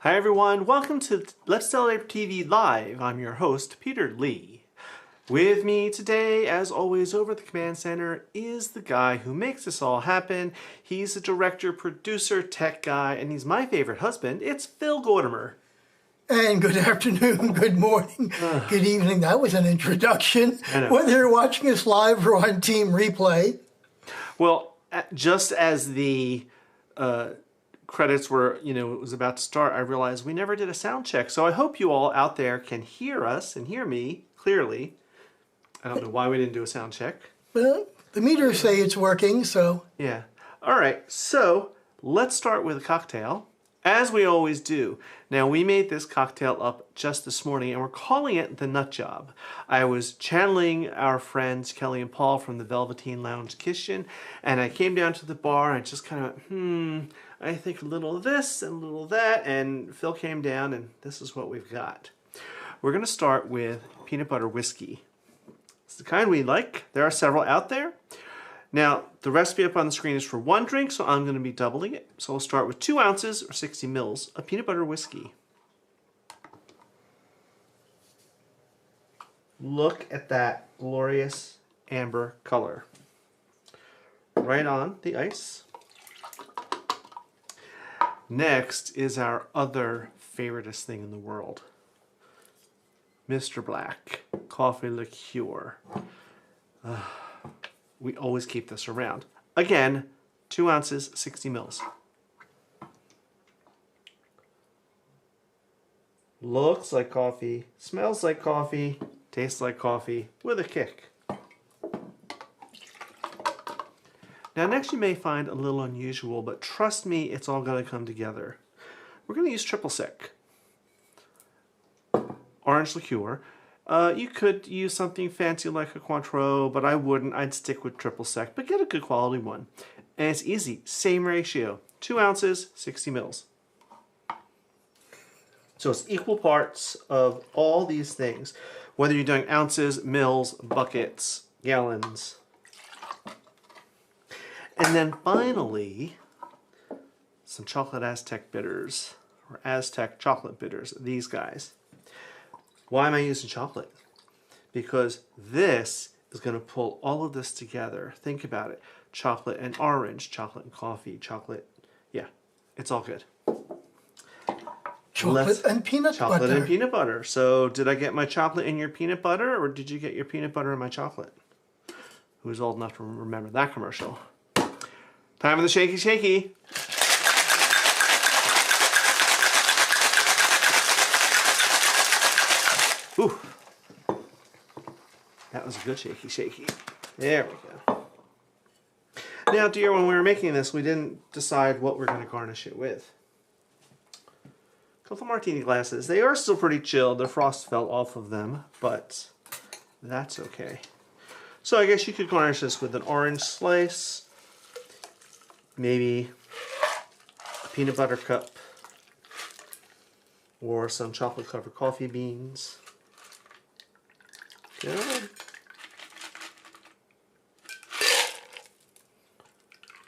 Hi everyone, welcome to Let's Celebrate TV Live. I'm your host, Peter Lee. With me today, as always, over at the command center is the guy who makes this all happen. He's the director, producer, tech guy, and he's my favorite husband. It's Phil Gordimer. And good afternoon, good morning, good evening. That was an introduction. Whether you're watching us live or on team replay. Well, just as the credits were, it was about to start, I realized we never did a sound check. So I hope you all out there can hear us and hear me clearly. I don't know why we didn't do a sound check. Well, the meters say it's working, so. Yeah. All right, so let's start with a cocktail, as we always do. Now, we made this cocktail up just this morning, and we're calling it the Nut Job. I was channeling our friends Kelly and Paul from the Velveteen Lounge Kitchen, and I came down to the bar and just kind of went, I think a little of this and a little of that, and Phil came down, and this is what we've got. We're going to start with peanut butter whiskey. It's the kind we like. There are several out there. Now, the recipe up on the screen is for one drink, so I'm going to be doubling it. So we'll start with 2 ounces or 60 mils of peanut butter whiskey. Look at that glorious amber color. Right on the ice. Next is our other favoriteest thing in the world. Mr. Black coffee liqueur. We always keep this around. Again, 2 ounces, 60 mils. Looks like coffee, smells like coffee, tastes like coffee, with a kick. Now next you may find a little unusual, but trust me, it's all going to come together. We're going to use triple sec. Orange liqueur. You could use something fancy like a Cointreau, but I wouldn't. I'd stick with triple sec, but get a good quality one. And it's easy. Same ratio. 2 ounces, 60 mils. So it's equal parts of all these things, whether you're doing ounces, mils, buckets, gallons. And then finally, some chocolate Aztec bitters, or Aztec chocolate bitters, these guys. Why am I using chocolate? Because this is going to pull all of this together. Think about it. Chocolate and orange, chocolate and coffee, chocolate. Yeah, it's all good. Chocolate and peanut butter. Chocolate and peanut butter. So did I get my chocolate in your peanut butter, or did you get your peanut butter in my chocolate? Who's old enough to remember that commercial? Time for the shaky shaky. Ooh. That was a good shaky shaky. There we go. Now, dear, when we were making this, we didn't decide what we're going to garnish it with. A couple martini glasses. They are still pretty chilled. The frost fell off of them, but that's okay. So I guess you could garnish this with an orange slice, maybe a peanut butter cup, or some chocolate-covered coffee beans. Good.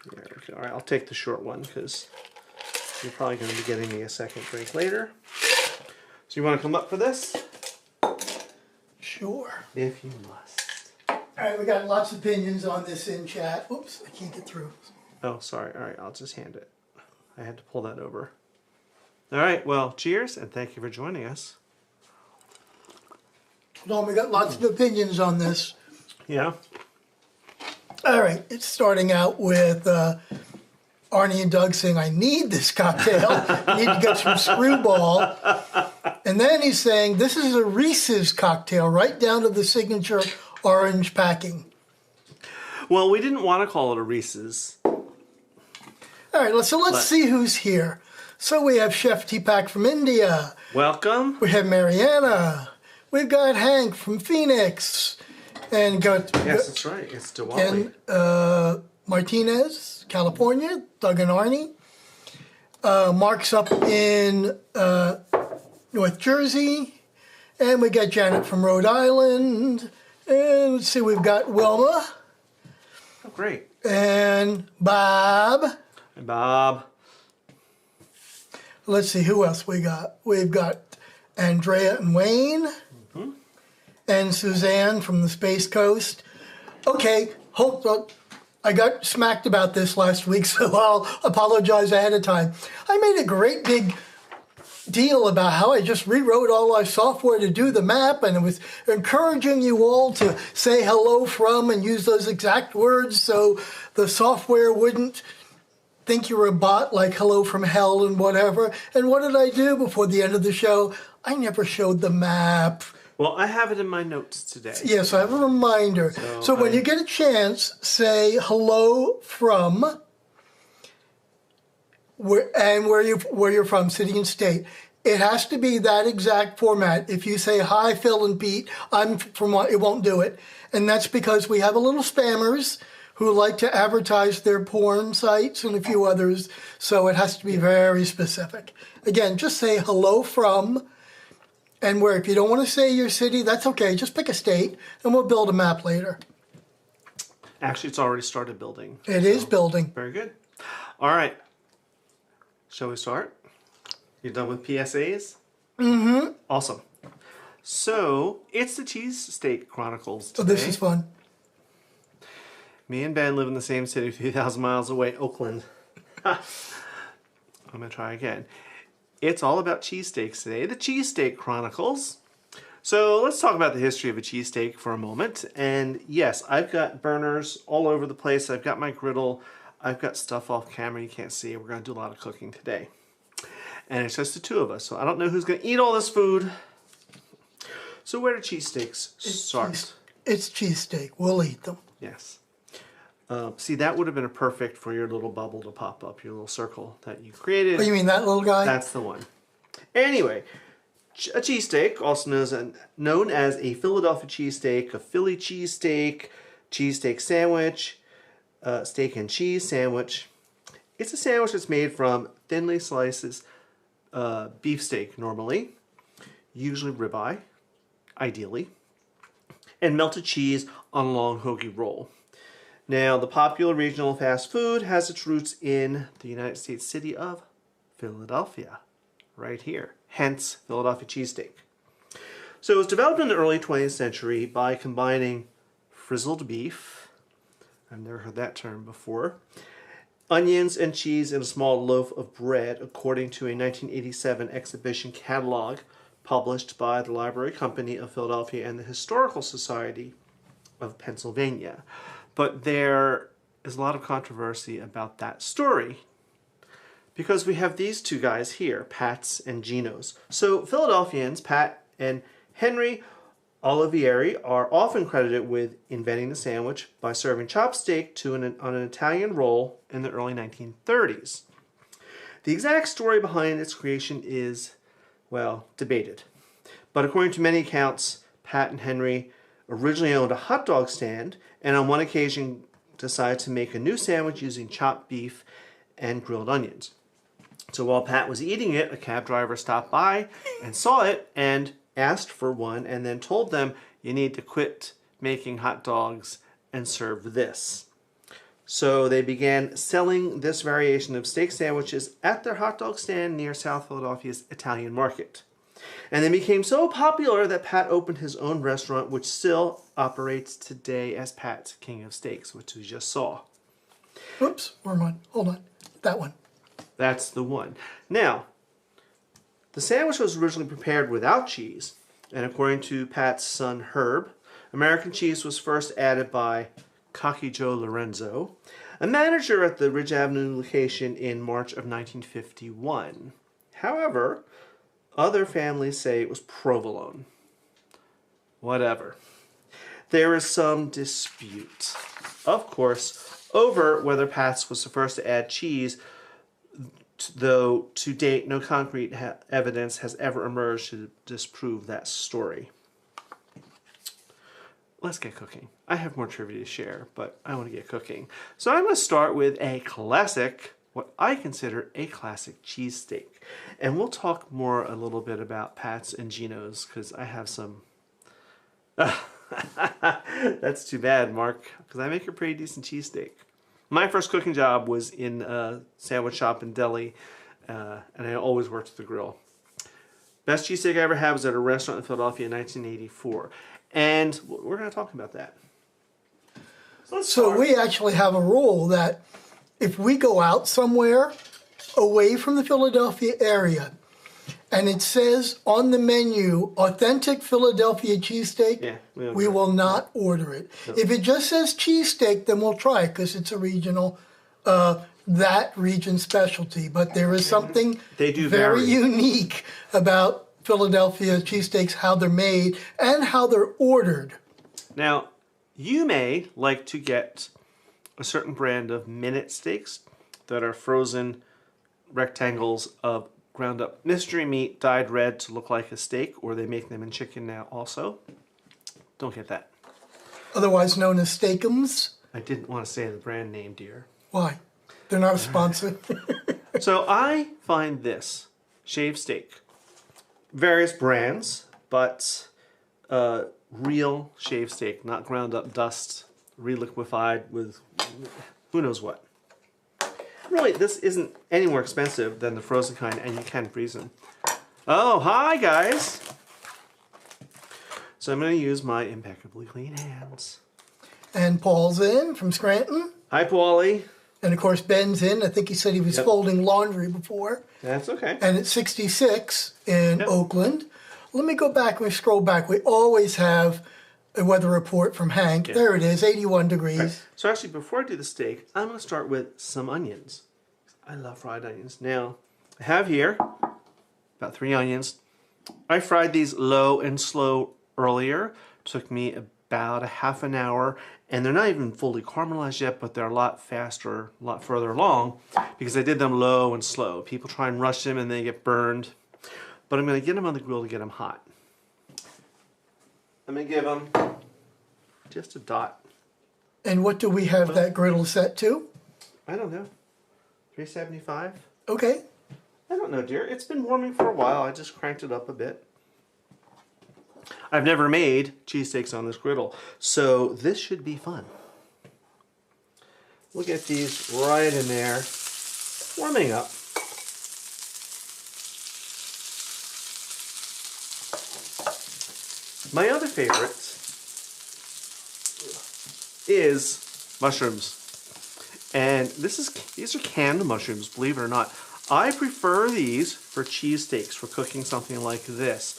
There we go. All right, I'll take the short one because you're probably going to be getting me a second drink later. So you want to come up for this? Sure. If you must. All right, we got lots of opinions on this in chat. Oops, I can't get through. Oh, sorry. All right, I'll just hand it. I had to pull that over. All right, well, cheers, and thank you for joining us. Hold on, we got lots of opinions on this. Yeah. All right, it's starting out with Arnie and Doug saying, I need this cocktail. I need to get some screwball. And then he's saying, this is a Reese's cocktail, right down to the signature orange packing. Well, we didn't want to call it a Reese's. All right, let's see who's here. So we have Chef T-Pack from India. Welcome. We have Mariana. We've got Hank from Phoenix. And got Yes, that's right. It's Diwali. And Martinez, California. Doug and Arnie. Mark's up in North Jersey. And we got Janet from Rhode Island. And let's see, we've got Wilma. Oh, great. And Bob. Hey, Bob. Let's see who else we got. We've got Andrea and Wayne, and Suzanne from the Space Coast. Okay, hold on. I got smacked about this last week, so I'll apologize ahead of time. I made a great big deal about how I just rewrote all our software to do the map, and it was encouraging you all to say hello from and use those exact words so the software wouldn't think you're a bot like hello from hell and whatever. And what did I do before the end of the show? I never showed the map. Well, I have it in my notes today. Yes, I have a reminder. So when you get a chance, say hello from where you're from, city and state. It has to be that exact format. If you say, hi, Phil and Pete, I'm from what, it won't do it. And that's because we have a little spammers who like to advertise their porn sites and a few others. So it has to be very specific. Again, just say hello from, and where if you don't want to say your city, that's okay. Just pick a state and we'll build a map later. Actually, it's already started building. It is building. Very good. All right. Shall we start? You're done with PSAs? Mm-hmm. Awesome. So, it's the Cheesesteak Chronicles today. Oh, this is fun. Me and Ben live in the same city, a few thousand miles away, Oakland. I'm going to try again. It's all about cheesesteaks today, the Cheesesteak Chronicles. So, let's talk about the history of a cheesesteak for a moment. And yes, I've got burners all over the place. I've got my griddle. I've got stuff off camera you can't see. We're going to do a lot of cooking today. And it's just the two of us, so I don't know who's going to eat all this food. So where do cheesesteaks start? It's cheesesteak. We'll eat them. Yes. See, that would have been perfect for your little bubble to pop up, your little circle that you created. Oh, you mean that little guy? That's the one. Anyway, a cheesesteak, also known as a Philadelphia cheesesteak, a Philly cheesesteak, cheesesteak sandwich, steak and cheese sandwich. It's a sandwich that's made from thinly slices beefsteak normally, usually ribeye, ideally, and melted cheese on a long hoagie roll. Now, the popular regional fast food has its roots in the United States city of Philadelphia, right here, hence Philadelphia cheesesteak. So it was developed in the early 20th century by combining frizzled beef, I've never heard that term before, onions and cheese in a small loaf of bread, according to a 1987 exhibition catalog published by the Library Company of Philadelphia and the Historical Society of Pennsylvania. But there is a lot of controversy about that story because we have these two guys here, Pat's and Gino's. So Philadelphians, Pat and Henry Olivieri, are often credited with inventing the sandwich by serving chopped steak on an Italian roll in the early 1930s. The exact story behind its creation is, well, debated. But according to many accounts, Pat and Henry originally owned a hot dog stand and on one occasion decided to make a new sandwich using chopped beef and grilled onions. So while Pat was eating it, a cab driver stopped by and saw it and asked for one and then told them, you need to quit making hot dogs and serve this. So they began selling this variation of steak sandwiches at their hot dog stand near South Philadelphia's Italian Market. And they became so popular that Pat opened his own restaurant, which still operates today as Pat's King of Steaks, which we just saw. Oops, wrong one. Hold on. That one. That's the one. Now, the sandwich was originally prepared without cheese, and according to Pat's son Herb, American cheese was first added by Cocky Joe Lorenzo, a manager at the Ridge Avenue location in March of 1951. However, other families say it was provolone. Whatever. There is some dispute, of course, over whether Pat's was the first to add cheese, though to date no concrete evidence has ever emerged to disprove that story. Let's get cooking. I have more trivia to share, but I want to get cooking. So I'm going to start with a classic, what I consider a classic cheesesteak. And we'll talk more a little bit about Pat's and Gino's because I have some... That's too bad, Mark, because I make a pretty decent cheesesteak. My first cooking job was in a sandwich shop in Delhi and I always worked the grill. Best cheesesteak I ever had was at a restaurant in Philadelphia in 1984. And we're going to talk about that. So we actually have a rule that if we go out somewhere away from the Philadelphia area and it says on the menu, authentic Philadelphia cheesesteak, yeah, we will not order it. No. If it just says cheesesteak, then we'll try it because it's a regional, that region specialty. But there is something very unique about Philadelphia cheesesteaks, how they're made and how they're ordered. Now, you may like to get a certain brand of minute steaks that are frozen rectangles of ground up mystery meat dyed red to look like a steak, or they make them in chicken now also. Don't get that. Otherwise known as steakums. I didn't want to say the brand name, dear. Why? They're not a sponsor. So I find this shaved steak, various brands, but real shaved steak, not ground up dust, reliquefied with who knows what. Really, this isn't any more expensive than the frozen kind, and you can freeze them. Oh, hi guys! So I'm going to use my impeccably clean hands. And Paul's in from Scranton. Hi, Paulie. And of course, Ben's in. I think he said he was folding laundry before. That's okay. And it's 66 in Oakland. Let me go back. We scroll back. We always have a weather report from Hank. Yeah. There it is, 81 degrees. Right. So actually, before I do the steak, I'm going to start with some onions. I love fried onions. Now, I have here about 3 onions. I fried these low and slow earlier. Took me about a half an hour. And they're not even fully caramelized yet, but they're a lot faster, a lot further along, because I did them low and slow. People try and rush them and they get burned. But I'm going to get them on the grill to get them hot. I'm going to give them just a dot. And what do we have that griddle set to? I don't know. 375? Okay. I don't know, dear. It's been warming for a while. I just cranked it up a bit. I've never made cheesesteaks on this griddle, so this should be fun. We'll get these right in there, warming up. My other favorite is mushrooms. And these are canned mushrooms, believe it or not. I prefer these for cheesesteaks, for cooking something like this.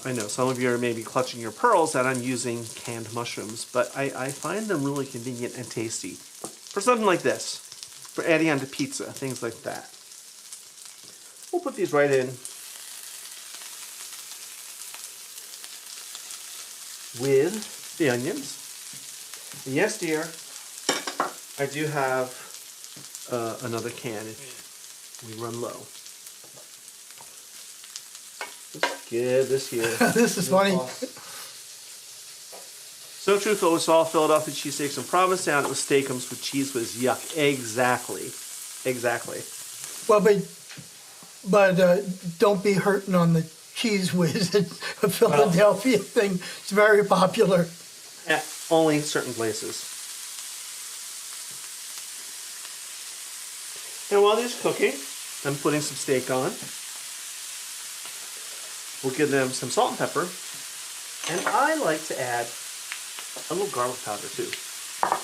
I know some of you are maybe clutching your pearls that I'm using canned mushrooms, but I find them really convenient and tasty for something like this, for adding onto pizza, things like that. We'll put these right in with the onions. And yes, dear, I do have another can if we run low. Let's give this here. This is funny. So truthful, it's all Philadelphia cheesesteaks in Provincetown. It was steakums with cheese whiz. Yuck. Exactly. Exactly. Well, but don't be hurting on the cheese whiz. It's a Philadelphia thing. It's very popular. At only certain places. And while these are cooking, I'm putting some steak on. We'll give them some salt and pepper. And I like to add a little garlic powder too. A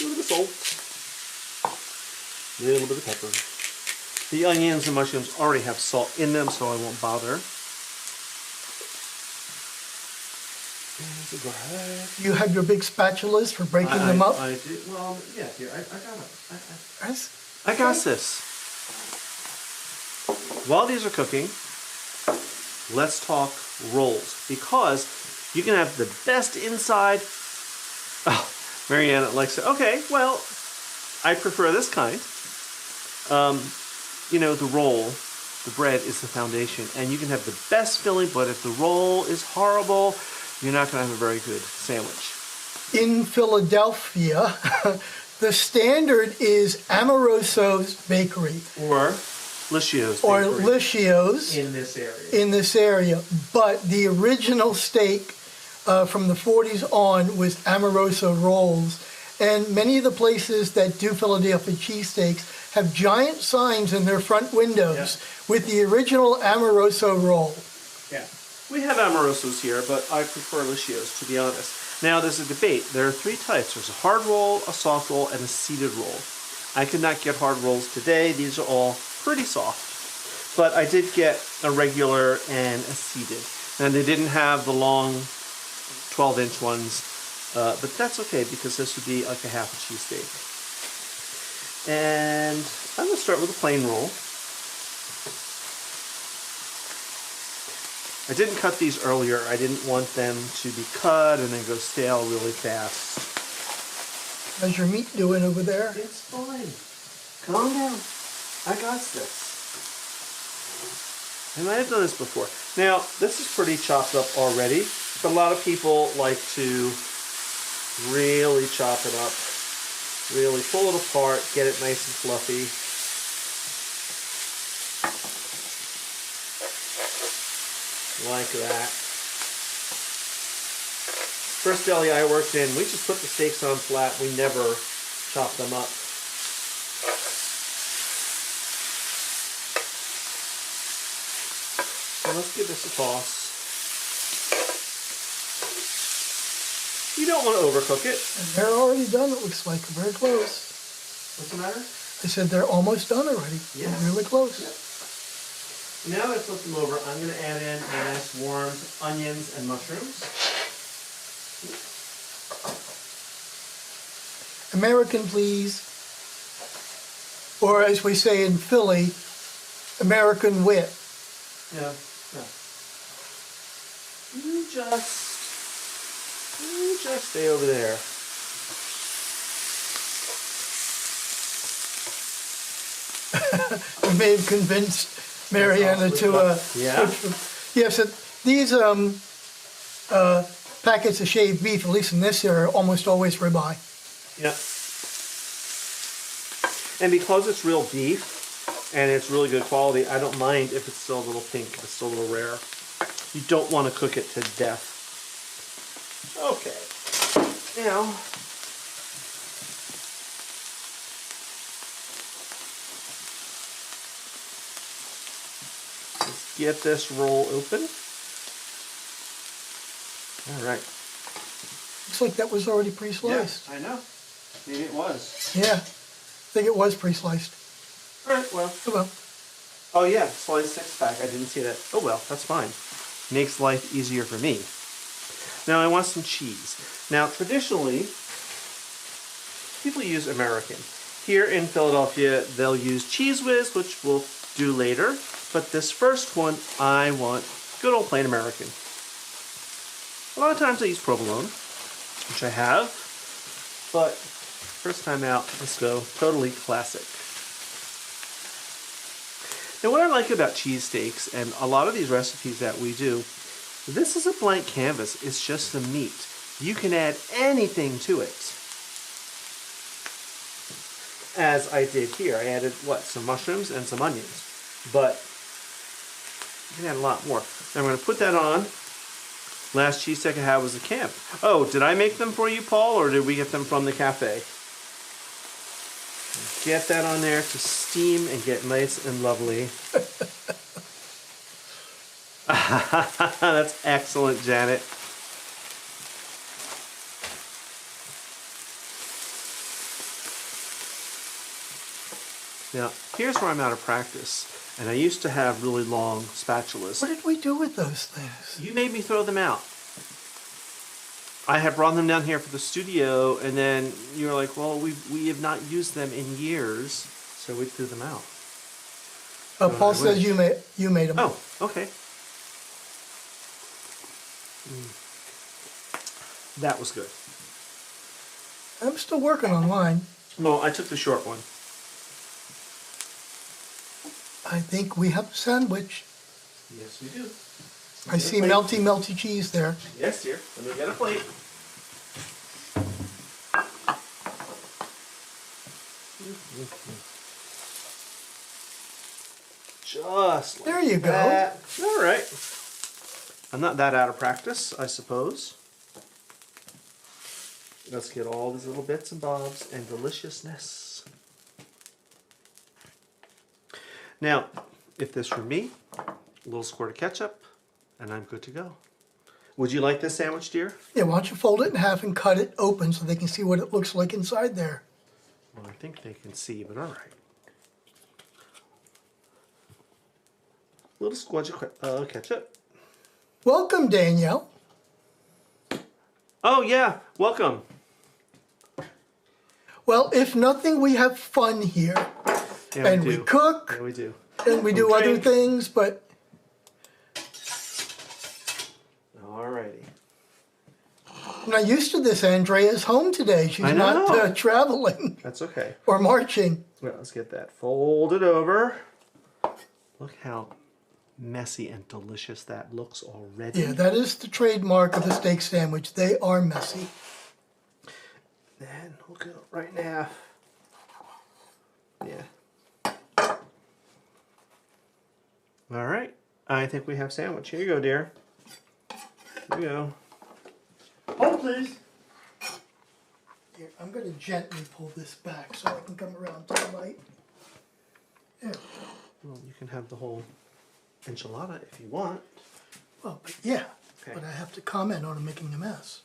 little bit of salt. A little bit of pepper. The onions and mushrooms already have salt in them, so I won't bother. You have your big spatulas for breaking them up? I do. Well, yeah, here, I got this. While these are cooking, let's talk rolls, because you can have the best inside. Oh, Marianne likes it. Okay, well, I prefer this kind. You know, the roll, the bread is the foundation, and you can have the best filling, but if the roll is horrible, you're not going to have a very good sandwich. In Philadelphia, the standard is Amoroso's Bakery. Or Licio's Or Bakery. Licio's. In this area. In this area. But the original steak from the 40s on was Amoroso rolls. And many of the places that do Philadelphia cheesesteaks have giant signs in their front windows with the original Amoroso roll. Yeah. We have Amorosos here, but I prefer Lucios, to be honest. Now, there's a debate. There are three types. There's a hard roll, a soft roll, and a seeded roll. I could not get hard rolls today. These are all pretty soft. But I did get a regular and a seeded. And they didn't have the long 12-inch ones. But that's okay, because this would be like a half a cheesesteak. And I'm going to start with a plain roll. I didn't cut these earlier. I didn't want them to be cut and then go stale really fast. How's your meat doing over there? It's fine. Calm down. I got this. I might have done this before. Now, this is pretty chopped up already, but a lot of people like to really chop it up, really pull it apart, get it nice and fluffy. Like that. First deli I worked in, we just put the steaks on flat. We never chopped them up. So let's give this a toss. You don't want to overcook it. And they're already done, it looks like. Very close. What's the matter? I said they're almost done already. Yes. They're really close. Yep. Now I'm going to flip them over. I'm going to add in my nice warmed onions and mushrooms. American, please. Or as we say in Philly, American wit. Yeah. You just stay over there. We may have convinced Mariana to yes, these packets of shaved beef, at least in this area, are almost always ribeye. Yep. And because it's real beef and it's really good quality, I don't mind if it's still a little pink, if it's still a little rare. You don't want to cook it to death. Okay. Now, let's get this roll open. All right. Looks like that was already pre-sliced. Yeah, I know. Maybe it was. Yeah, I think it was pre-sliced. All right, well. Oh well. Oh yeah, sliced 6-pack. I didn't see that. Oh well, that's fine. Makes life easier for me. Now I want some cheese. Now traditionally, people use American. Here in Philadelphia, they'll use Cheese Whiz, which we'll do later. But this first one, I want good old plain American. A lot of times I use provolone, which I have. But first time out, let's go totally classic. Now what I like about cheesesteaks, and a lot of these recipes that we do, this is a blank canvas. It's just the meat. You can add anything to it. As I did here. I added, what, some mushrooms and some onions. But you can add a lot more. Now I'm going to put that on. Last cheesesteak I had was a camp. Oh, did I make them for you, Paul, or did we get them from the cafe? Get that on there to steam and get nice and lovely. That's excellent, Janet. Now, here's where I'm out of practice. And I used to have really long spatulas. What did we do with those things? You made me throw them out. I had brought them down here for the studio, and then you were like, well, we have not used them in years, so we threw them out. Paul says you made them. Oh, okay. That was good. I'm still working on mine. No, I took the short one. I think we have a sandwich. Yes, we do. I see melty cheese there. Yes, dear. Let me get a plate. Just like there you that. go. All right. I'm not that out of practice, I suppose. Let's get all these little bits and bobs and deliciousness. Now, if this were me, a little squirt of ketchup, and I'm good to go. Would you like this sandwich, dear? Yeah, why don't you fold it in half and cut it open so they can see what it looks like inside there. Well, I think they can see, but all right. Little squadge of ketchup. Welcome, Danielle. Oh, yeah, welcome. Well, if nothing, we have fun here. Yeah, and we we cook. Yeah, we do. And we do other things, but... Alrighty. I'm not used to this. Andrea's home today. She's not traveling. That's okay. Or marching. Well, let's get that folded over. Look how messy and delicious that looks already. Yeah, that is the trademark of the steak sandwich. They are messy. And we'll go right in half. Yeah. All right. I think we have sandwich. Here you go, dear. Here you go. Hold, please. Here, I'm going to gently pull this back so I can come around to the light. There. Well, you can have the whole enchilada if you want. Well, but yeah. Okay. But I have to comment on it making a mess.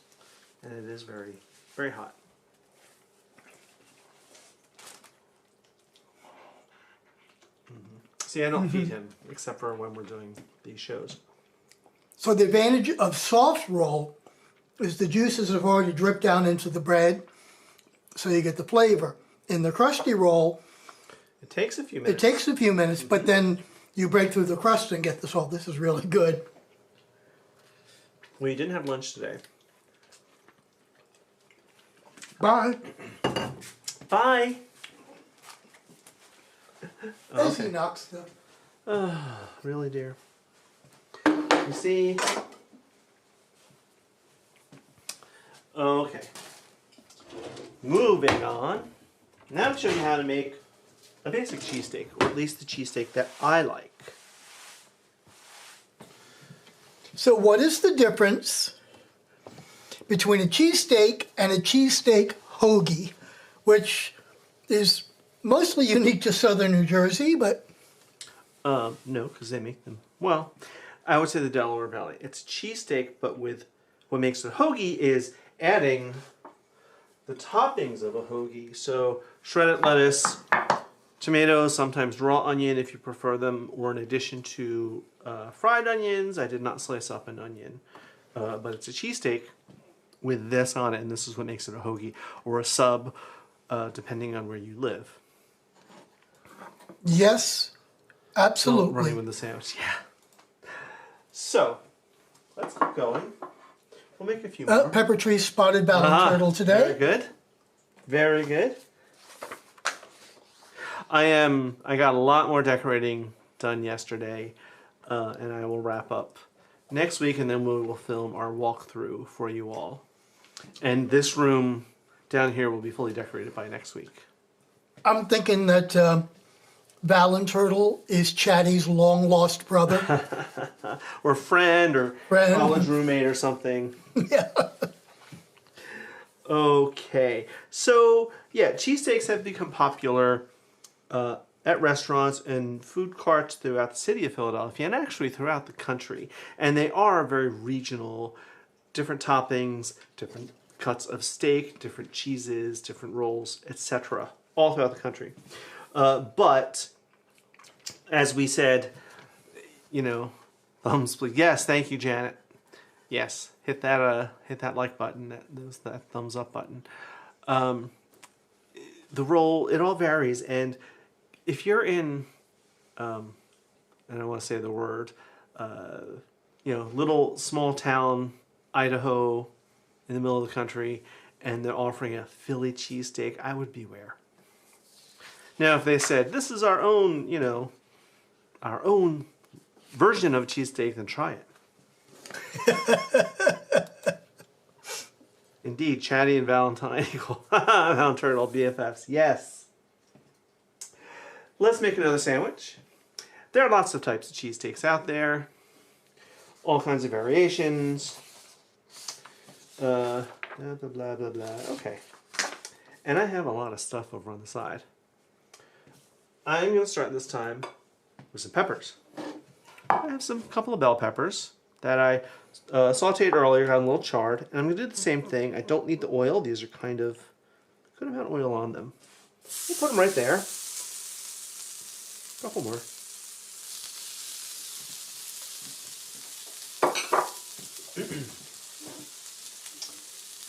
And it is very, very hot. See, I don't feed him, except for when we're doing these shows. So the advantage of soft roll is the juices have already dripped down into the bread, so you get the flavor. In the crusty roll, it takes a few minutes. It takes a few minutes, but then you break through the crust and get the salt. This is really good. Well, you didn't have lunch today. Bye. Bye. As he knocks the... Really, dear? You see? Okay. Moving on. Now to show you how to make a basic cheesesteak, or at least the cheesesteak that I like. So what is the difference between a cheesesteak and a cheesesteak hoagie, which is mostly unique to southern New Jersey, but... No, because they make them... Well, I would say the Delaware Valley. It's cheesesteak, but with... What makes it a hoagie is adding the toppings of a hoagie. So shredded lettuce, tomatoes, sometimes raw onion if you prefer them, or in addition to fried onions. I did not slice up an onion, but it's a cheesesteak with this on it, and this is what makes it a hoagie, or a sub, depending on where you live. Yes, absolutely. Running with the sandwich, yeah. So, let's keep going. We'll make a few more. Pepper tree spotted ballon turtle today. Very good. Very good. I got a lot more decorating done yesterday, and I will wrap up next week, and then we will film our walkthrough for you all. And this room down here will be fully decorated by next week. I'm thinking that Ballon Turtle is Chatty's long-lost brother. Or friend, or college roommate or something. Yeah. Okay. So, yeah, cheesesteaks have become popular at restaurants and food carts throughout the city of Philadelphia, and actually throughout the country. And they are very regional, different toppings, different cuts of steak, different cheeses, different rolls, etc. all throughout the country. But as we said, you know, thumbs please. Yes, thank you, Janet. Yes, hit that like button, that thumbs up button. The roll, it all varies, and if you're in, and I don't want to say the word, little small town Idaho in the middle of the country, and they're offering a Philly cheesesteak, I would beware. Now, if they said, this is our own, our own version of a cheesesteak, then try it. Indeed, Chatty and Valentine equal Valentine Turtle BFFs. Yes. Let's make another sandwich. There are lots of types of cheesesteaks out there. All kinds of variations. Blah, blah, blah, blah, blah. Okay. And I have a lot of stuff over on the side. I'm going to start this time with some peppers. I have some couple of bell peppers that I sauteed earlier, got a little charred. And I'm going to do the same thing. I don't need the oil. These are kind of, could have had oil on them. We'll put them right there. A couple more.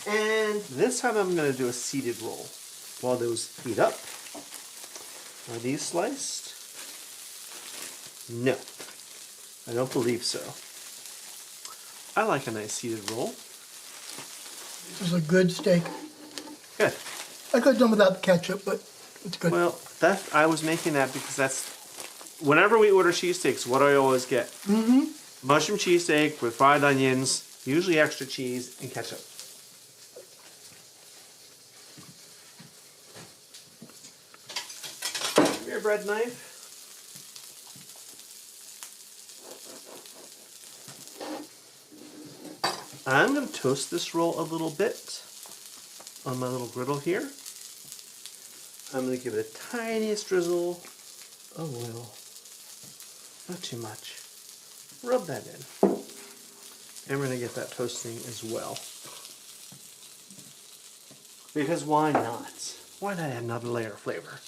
And this time I'm going to do a seeded roll. While those heat up, are these sliced? No, I don't believe so. I like a nice seeded roll. This is a good steak. Good. I could have done without the ketchup, but it's good. Well, I was making that because that's, whenever we order cheesesteaks, what do I always get? Mushroom cheesesteak with fried onions, usually extra cheese, and ketchup. Your bread knife. I'm going to toast this roll a little bit on my little griddle here. I'm going to give it a tiniest drizzle of oil. Not too much. Rub that in. And we're going to get that toasting as well. Because why not? Why not add another layer of flavor?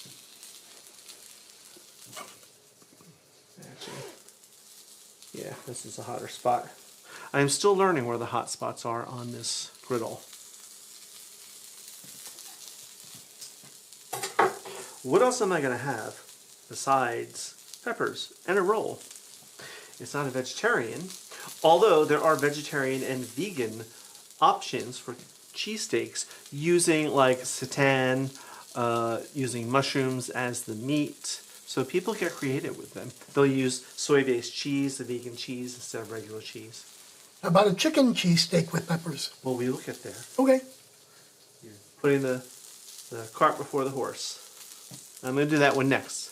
Actually, yeah, this is a hotter spot. I am still learning where the hot spots are on this griddle. What else am I going to have besides peppers and a roll? It's not a vegetarian, although there are vegetarian and vegan options for cheesesteaks using like seitan, using mushrooms as the meat. So people get creative with them. They'll use soy-based cheese, the vegan cheese, instead of regular cheese. How about a chicken cheesesteak with peppers? Well, we will get there. Okay. You're putting the cart before the horse. I'm going to do that one next.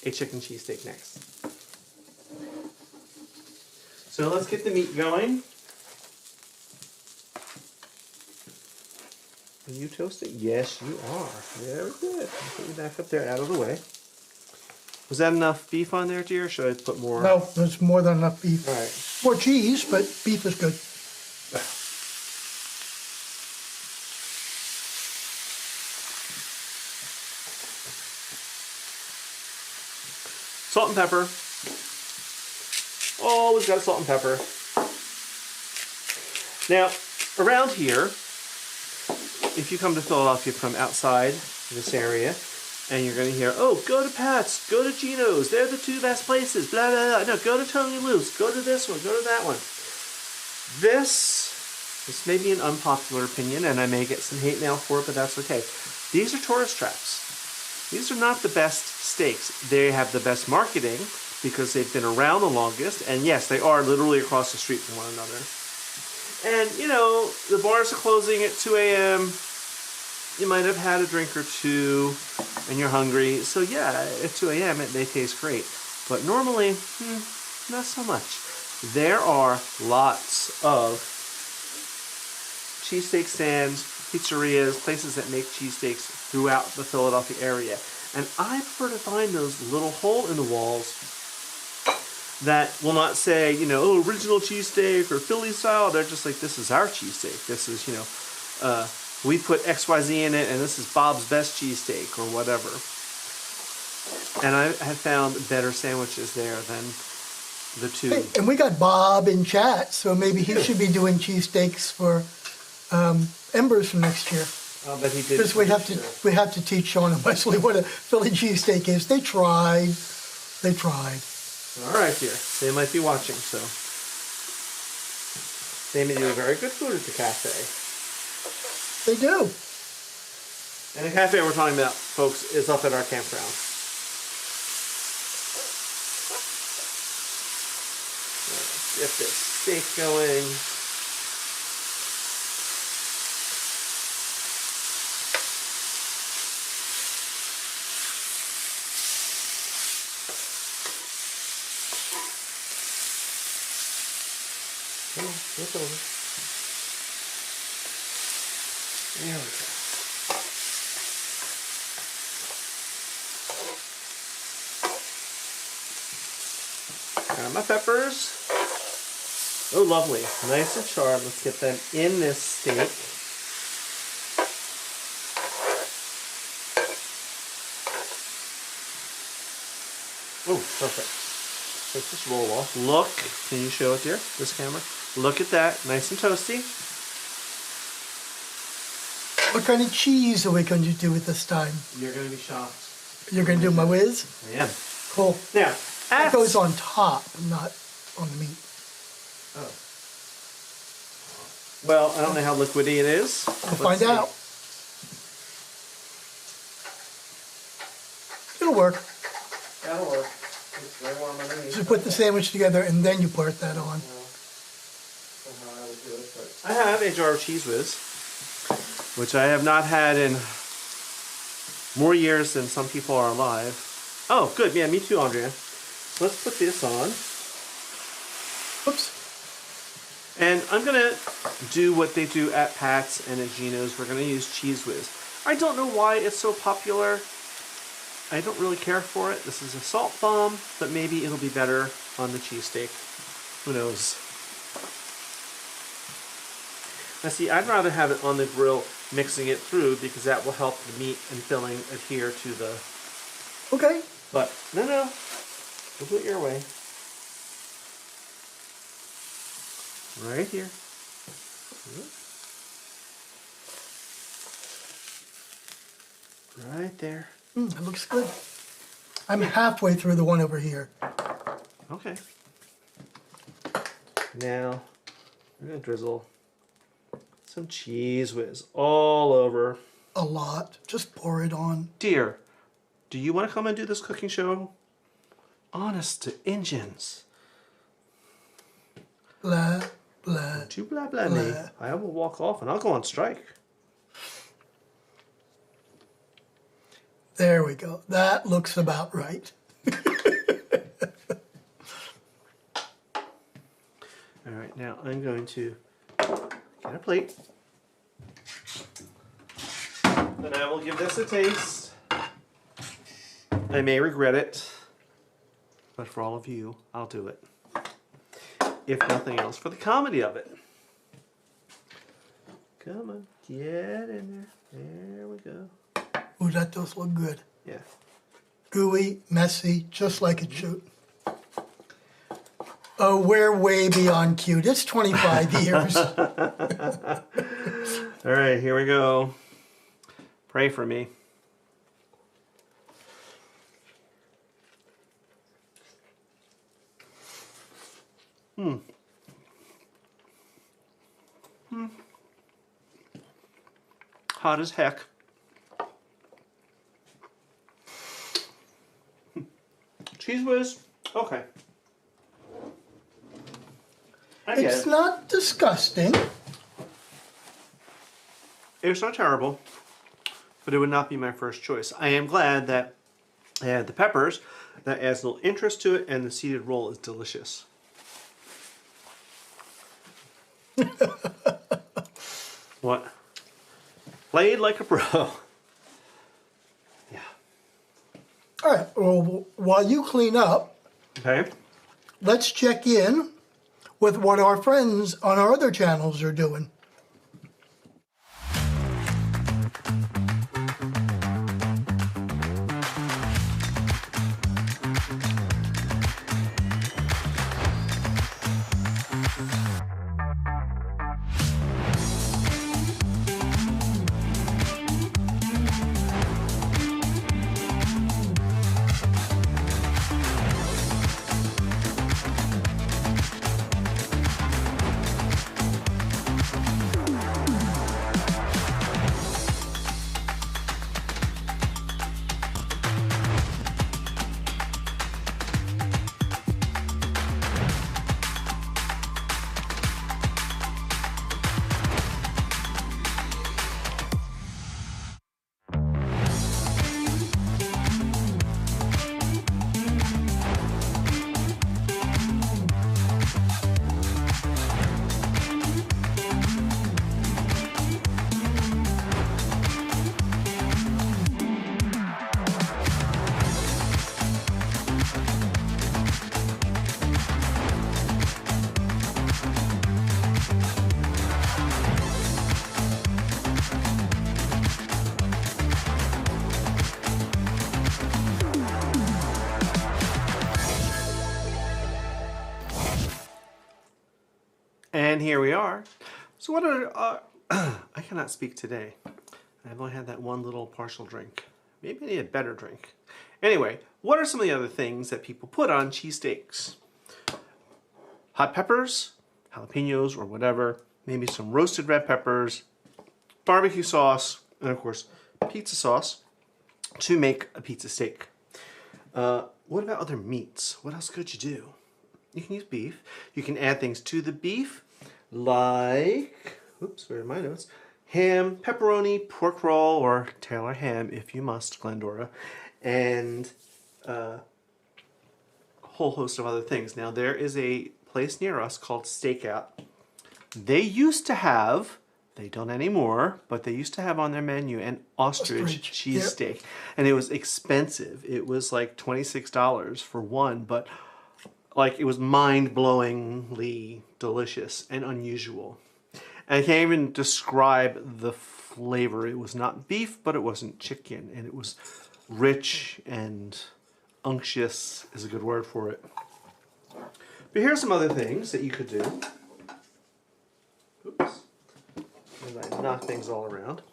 A chicken cheesesteak next. So let's get the meat going. Are you toasting? Yes, you are. Very good. I'll put you back up there out of the way. Was that enough beef on there, dear? Or should I put more? No, there's more than enough beef. All right. More cheese, but beef is good. Salt and pepper. Always got salt and pepper. Now, around here, if you come to Philadelphia from outside this area, and you're going to hear, oh, go to Pat's, go to Gino's, they're the two best places, blah, blah, blah. No, go to Tony Luke's, go to this one, go to that one. This may be an unpopular opinion, and I may get some hate mail for it, but that's okay. These are tourist traps. These are not the best steaks. They have the best marketing because they've been around the longest, and yes, they are literally across the street from one another. And, you know, the bars are closing at 2 a.m., you might have had a drink or two and you're hungry. So yeah, at 2 a.m. They taste great. But normally, not so much. There are lots of cheesesteak stands, pizzerias, places that make cheesesteaks throughout the Philadelphia area. And I prefer to find those little hole in the walls that will not say, you know, oh, original cheesesteak or Philly style. They're just like, this is our cheesesteak. This is, you know, we put XYZ in it, and this is Bob's Best Cheesesteak, or whatever. And I have found better sandwiches there than the two. Hey, and we got Bob in chat, so maybe he should be doing cheesesteaks for Embers from next year. But he did. Because we have to teach Sean and Wesley what a Philly cheesesteak is. They tried. All right, dear. They might be watching, so they may do very good food at the cafe. They do. And the cafe we're talking about, folks, is up at our campground. Let's get this steak going. Come on, flip over. There we go. Got my peppers. Oh, lovely. Nice and charred. Let's get them in this steak. Oh, perfect. Let's just roll off. Look, can you show it here, this camera? Look at that, nice and toasty. What kind of cheese are we going to do with this time? You're going to be shocked. You're going to do my Whiz? I am. Cool. Now, That goes on top, not on the meat. Oh. Well, I don't know how liquidy it is. We'll find out. It'll work. That'll work. It's very warm underneath. Just put the sandwich together and then you put that on. Somehow I would do it, but I have a jar of Cheese Whiz, which I have not had in more years than some people are alive. Oh, good. Yeah, me too, Andrea. So let's put this on. Oops. And I'm going to do what they do at Pat's and at Gino's. We're going to use Cheese Whiz. I don't know why it's so popular. I don't really care for it. This is a salt bomb, but maybe it'll be better on the cheesesteak. Who knows? Now see, I'd rather have it on the grill mixing it through because that will help the meat and filling adhere to the... Okay. But, no. We'll do it your way. Right here. Right there. It looks good. I'm halfway through the one over here. Okay. Now, we're going to drizzle some Cheese Whiz all over. A lot. Just pour it on. Dear, do you want to come and do this cooking show? Honest to Injuns. Blah, blah. Too blah blah me. I will walk off and I'll go on strike. There we go. That looks about right. All right, now I'm going to get a plate. And I will give this a taste. I may regret it, but for all of you, I'll do it. If nothing else, for the comedy of it. Come on, get in there. There we go. Ooh, that does look good. Yeah. Gooey, messy, just like it should. Oh, we're way beyond cute. It's 25 years. All right, here we go. Pray for me. Hot as heck. Cheese Whiz, okay. I get It's it. not disgusting. It's not terrible, but it would not be my first choice. I am glad that I had the peppers. That adds a little interest to it, and the seeded roll is delicious. What? Played like a pro. Yeah. All right, well, while you clean up, Okay. let's check in with what our friends on our other channels are doing. And here we are. So what are, I cannot speak today. I've only had that one little partial drink. Maybe I need a better drink. Anyway, what are some of the other things that people put on cheesesteaks? Hot peppers, jalapenos or whatever, maybe some roasted red peppers, barbecue sauce, and of course, pizza sauce to make a pizza steak. What about other meats? What else could you do? You can use beef. You can add things to the beef like, oops, where are my notes? Ham, pepperoni, pork roll, or Taylor ham if you must, Glendora, and a whole host of other things. Now there is a place near us called Stakeout. They used to have, they don't anymore, but they used to have on their menu an ostrich cheesesteak. Yep. And it was expensive. It was like $26 for one, but like it was mind-blowingly delicious and unusual. And I can't even describe the flavor. It was not beef, but it wasn't chicken. And it was rich and unctuous is a good word for it. But here's some other things that you could do. Oops. As I knock things all around.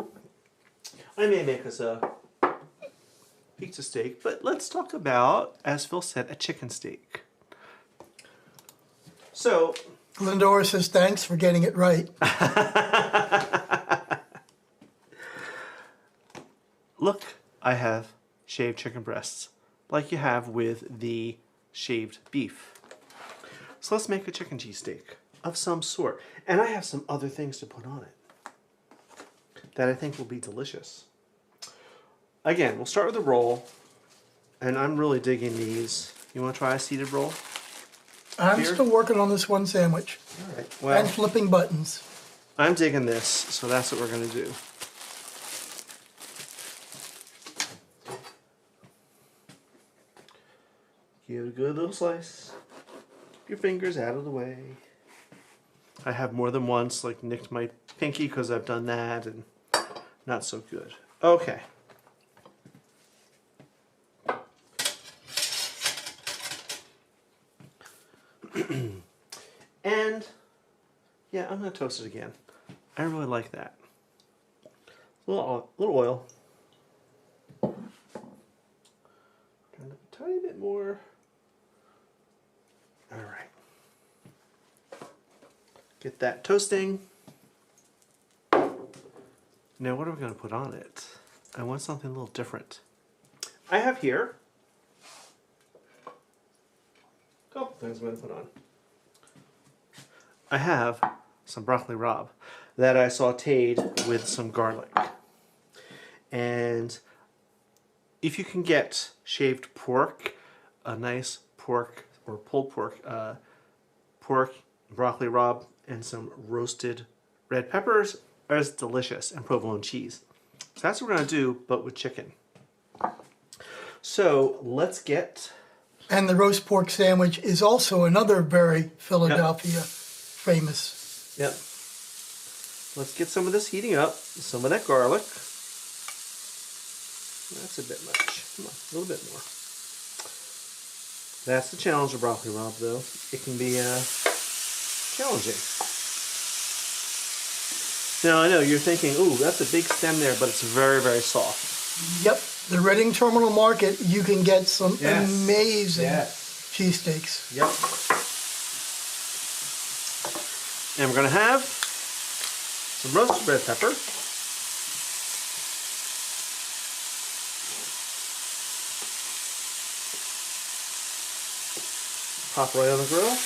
I may make us a pizza steak, but let's talk about, as Phil said, a chicken steak. So, Glendora says thanks for getting it right. Look, I have shaved chicken breasts, like you have with the shaved beef. So let's make a chicken cheesesteak of some sort. And I have some other things to put on it that I think will be delicious. Again, we'll start with the roll. And I'm really digging these. You want to try a seeded roll? I'm still working on this one sandwich. All right. Well, and flipping buttons. I'm digging this, so that's what we're going to do. Give it a good little slice. Keep your fingers out of the way. I have more than once like nicked my pinky because I've done that and not so good. Okay. And yeah, I'm going to toast it again. I really like that. A little oil. Turn up a tiny bit more. All right. Get that toasting. Now what are we going to put on it? I want something a little different. I have here a couple things I'm going to put on. I have some broccoli rabe that I sauteed with some garlic. And if you can get shaved pork, a nice pork or pulled pork, broccoli rabe, and some roasted red peppers is delicious, and provolone cheese. So that's what we're going to do, but with chicken. So let's get... And the roast pork sandwich is also another very Philadelphia famous. Yep. Let's get some of this heating up. Some of that garlic. That's a bit much. Come on, a little bit more. That's the challenge of broccoli rabe, though. It can be challenging. Now, I know you're thinking, ooh, that's a big stem there, but it's very, very soft. Yep. The Reading Terminal Market, you can get some amazing cheesesteaks. Yep. And we're going to have some roasted red pepper. Pop right on the grill.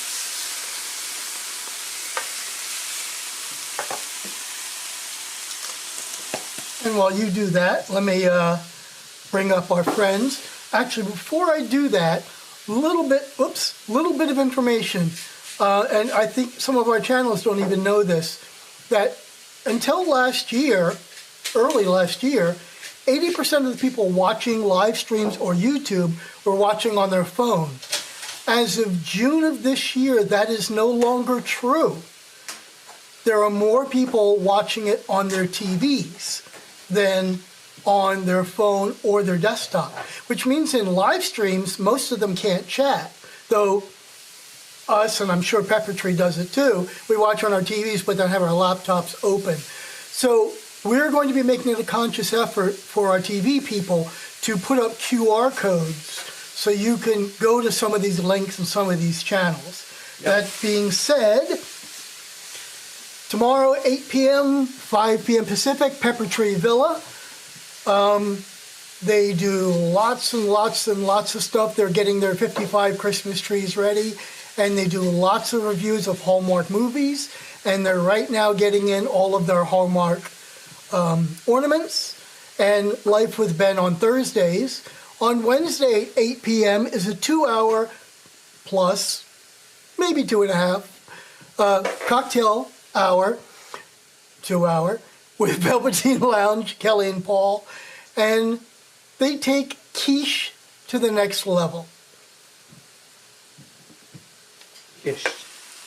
And while you do that, let me bring up our friends. Actually, before I do that, little bit of information. And I think some of our channels don't even know this, that until last year, early last year, 80% of the people watching live streams or YouTube were watching on their phone. As of June of this year, that is no longer true. There are more people watching it on their TVs than on their phone or their desktop, which means in live streams, most of them can't chat, though us, and I'm sure Pepper Tree does it too, we watch on our TVs but don't have our laptops open. So we're going to be making it a conscious effort for our TV people to put up QR codes so you can go to some of these links and some of these channels. Yep. That being said, tomorrow, 8 p.m., 5 p.m. Pacific, Pepper Tree Villa. They do lots and lots and lots of stuff. They're getting their 55 Christmas trees ready, and they do lots of reviews of Hallmark movies, and they're right now getting in all of their Hallmark ornaments, and Life with Ben on Thursdays. On Wednesday, 8 p.m. is a 2-hour plus, maybe 2.5, cocktail hour, 2-hour, with Velveteen Lounge, Kelly and Paul, and they take quiche to the next level. Quiche,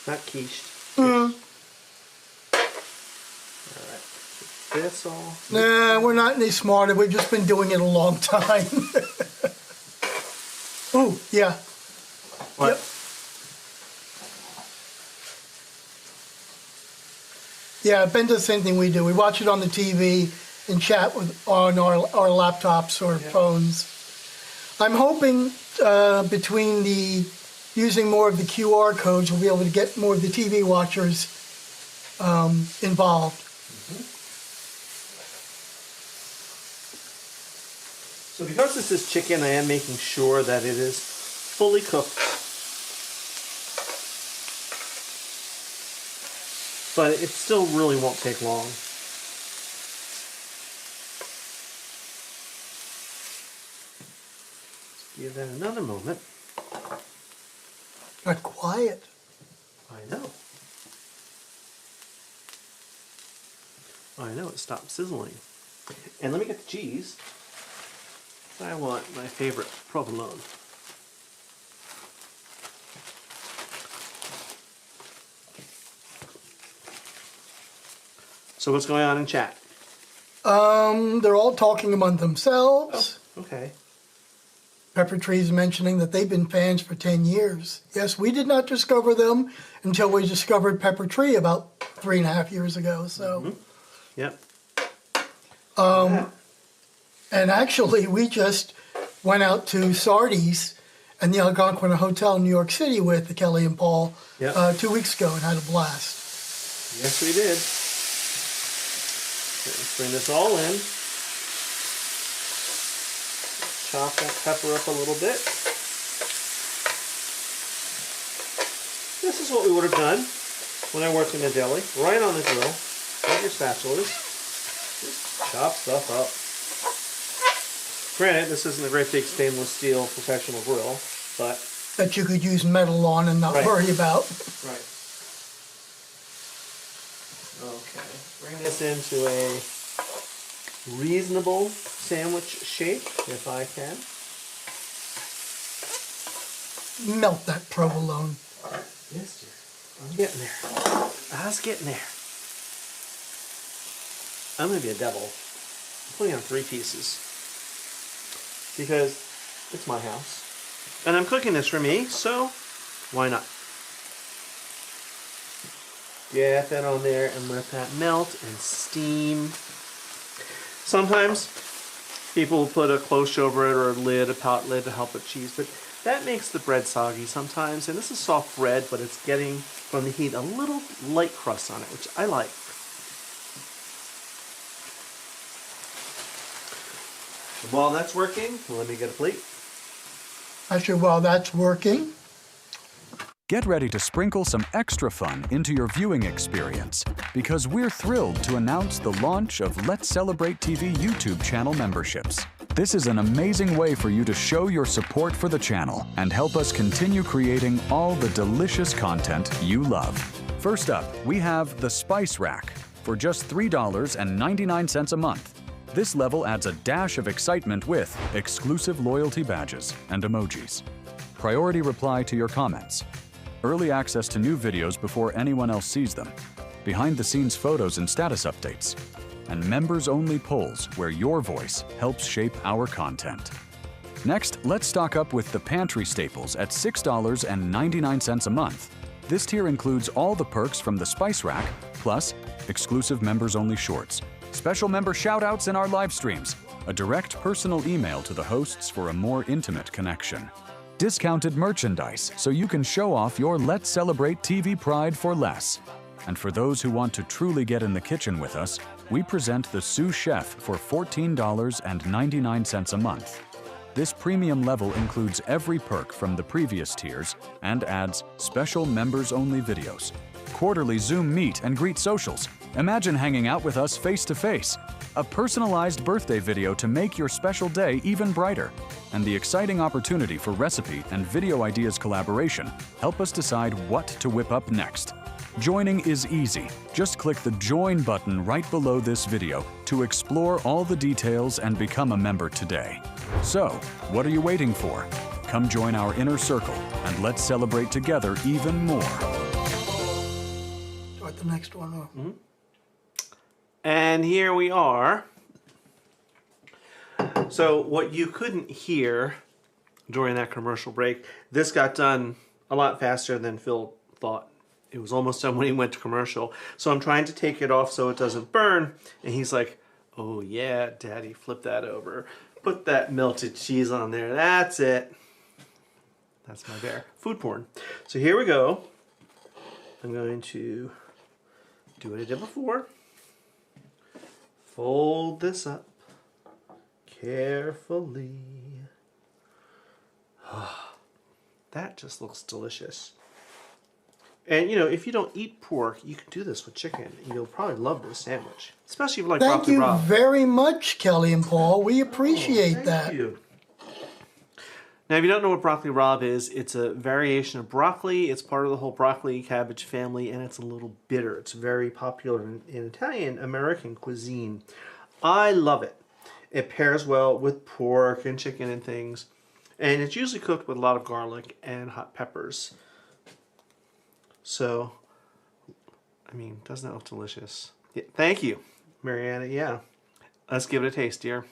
not quiche. Mm. All right, this all. Nah, we're not any smarter. We've just been doing it a long time. Oh, yeah. What? Yep. Yeah, Ben does the same thing we do. We watch it on the TV and chat on our laptops or phones. I'm hoping between using more of the QR codes, we'll be able to get more of the TV watchers involved. Mm-hmm. So because this is chicken, I am making sure that it is fully cooked. But it still really won't take long. Give that another moment. Got quiet. I know. I know, it stopped sizzling. And let me get the cheese. I want my favorite provolone. So what's going on in chat? They're all talking among themselves. Oh, okay. Pepper Tree's mentioning that they've been fans for 10 years. Yes, we did not discover them until we discovered Pepper Tree about 3.5 years ago. So, Yep. And actually, we just went out to Sardi's and the Algonquin Hotel in New York City with the Kelly and Paul 2 weeks ago and had a blast. Yes, we did. Let's bring this all in. Chop that pepper up a little bit. This is what we would have done when I worked in a deli. Right on the grill. Get your spatulas. Just chop stuff up. Granted, this isn't a great big stainless steel professional grill, but... that you could use metal on and not worry about. Right. Okay. Bring this into a reasonable sandwich shape, if I can. Melt that provolone. Yes, dear. I'm getting there. I was getting there. I'm going to be a devil. I'm putting on 3 pieces. Because it's my house. And I'm cooking this for me, so why not? Get that on there and let that melt and steam. Sometimes people will put a cloche over it or a lid, a pallet lid to help with cheese, but that makes the bread soggy sometimes. And this is soft bread, but it's getting from the heat a little light crust on it, which I like. While that's working, let me get a plate. Actually, while that's working, get ready to sprinkle some extra fun into your viewing experience because we're thrilled to announce the launch of Let's Celebrate TV YouTube channel memberships. This is an amazing way for you to show your support for the channel and help us continue creating all the delicious content you love. First up, we have the Spice Rack for just $3.99 a month. This level adds a dash of excitement with exclusive loyalty badges and emojis, priority reply to your comments, early access to new videos before anyone else sees them, behind-the-scenes photos and status updates, and members-only polls where your voice helps shape our content. Next, let's stock up with the pantry staples at $6.99 a month. This tier includes all the perks from the Spice Rack, plus exclusive members-only shorts, special member shout-outs in our live streams, a direct personal email to the hosts for a more intimate connection, discounted merchandise so you can show off your Let's Celebrate TV pride for less. And for those who want to truly get in the kitchen with us, we present the Sous Chef for $14.99 a month. This premium level includes every perk from the previous tiers and adds special members-only videos, quarterly Zoom meet and greet socials. Imagine hanging out with us face-to-face, a personalized birthday video to make your special day even brighter, and the exciting opportunity for recipe and video ideas collaboration help us decide what to whip up next. Joining is easy. Just click the Join button right below this video to explore all the details and become a member today. So, what are you waiting for? Come join our inner circle and let's celebrate together even more. Start the next one off. And here we are. So what you couldn't hear during that commercial break, this got done a lot faster than Phil thought. It was almost done when he went to commercial. So I'm trying to take it off so it doesn't burn. And he's like, oh yeah, Daddy, flip that over. Put that melted cheese on there. That's it. That's my bear. Food porn. So here we go. I'm going to do what I did before. Fold this up carefully. That just looks delicious. And you know, if you don't eat pork, you can do this with chicken. You'll probably love this sandwich, especially if you like broccoli rabe. Thank you very much, Kelly and Paul. We appreciate that. Thank you. Now, if you don't know what broccoli rabe is, it's a variation of broccoli. It's part of the whole broccoli cabbage family, and it's a little bitter. It's very popular in Italian American cuisine. I love it. It pairs well with pork and chicken and things, and it's usually cooked with a lot of garlic and hot peppers. So, I mean, doesn't that look delicious? Yeah, thank you, Mariana. Yeah. Let's give it a taste, dear.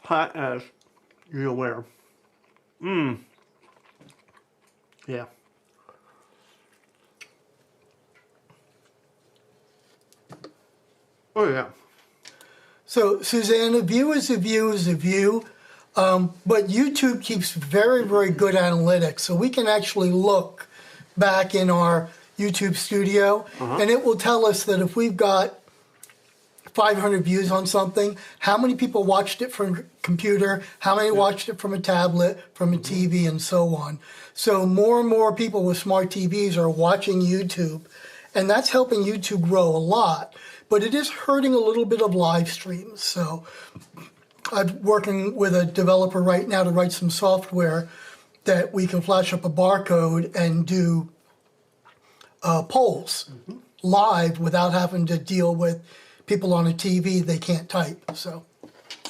Hot as you're aware. Yeah. Oh, yeah. So, Suzanne, a view is a view is a view, but YouTube keeps very, very good analytics. So we can actually look back in our YouTube studio, and it will tell us that if we've got 500 views on something, how many people watched it from a computer, how many watched it from a tablet, from a TV, and so on. So more and more people with smart TVs are watching YouTube, and that's helping YouTube grow a lot. But it is hurting a little bit of live streams. So I'm working with a developer right now to write some software that we can flash up a barcode and do polls live without having to deal with people on a TV they can't type. So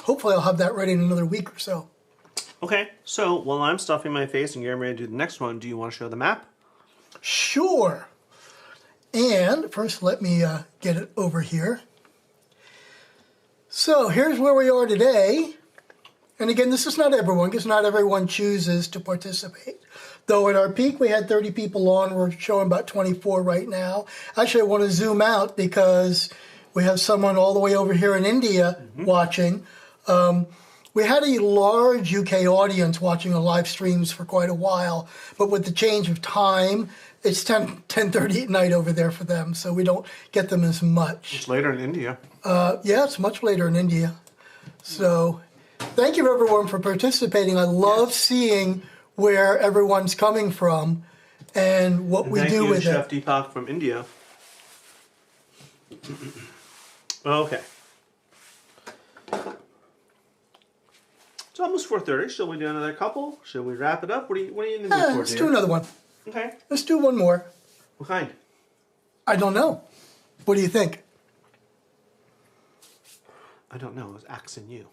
hopefully I'll have that ready in another week or so. Okay, so while I'm stuffing my face and getting ready to do the next one, do you want to show the map? Sure. And first, let me get it over here. So here's where we are today. And again, this is not everyone, because not everyone chooses to participate. Though at our peak, we had 30 people on. We're showing about 24 right now. Actually, I want to zoom out because we have someone all the way over here in India watching. We had a large UK audience watching our live streams for quite a while, but with the change of time, it's 10:30 at night over there for them, so we don't get them as much. It's later in India. Yeah, it's much later in India. So thank you, everyone, for participating. I love seeing where everyone's coming from and what we do with it. Thank you, Chef Deepak from India. Okay. It's almost 4:30. Shall we do another couple? Should we wrap it up? What are you in the mood for? Let's do another one. Okay. Let's do one more. What kind? I don't know. What do you think? I don't know. I was asking you.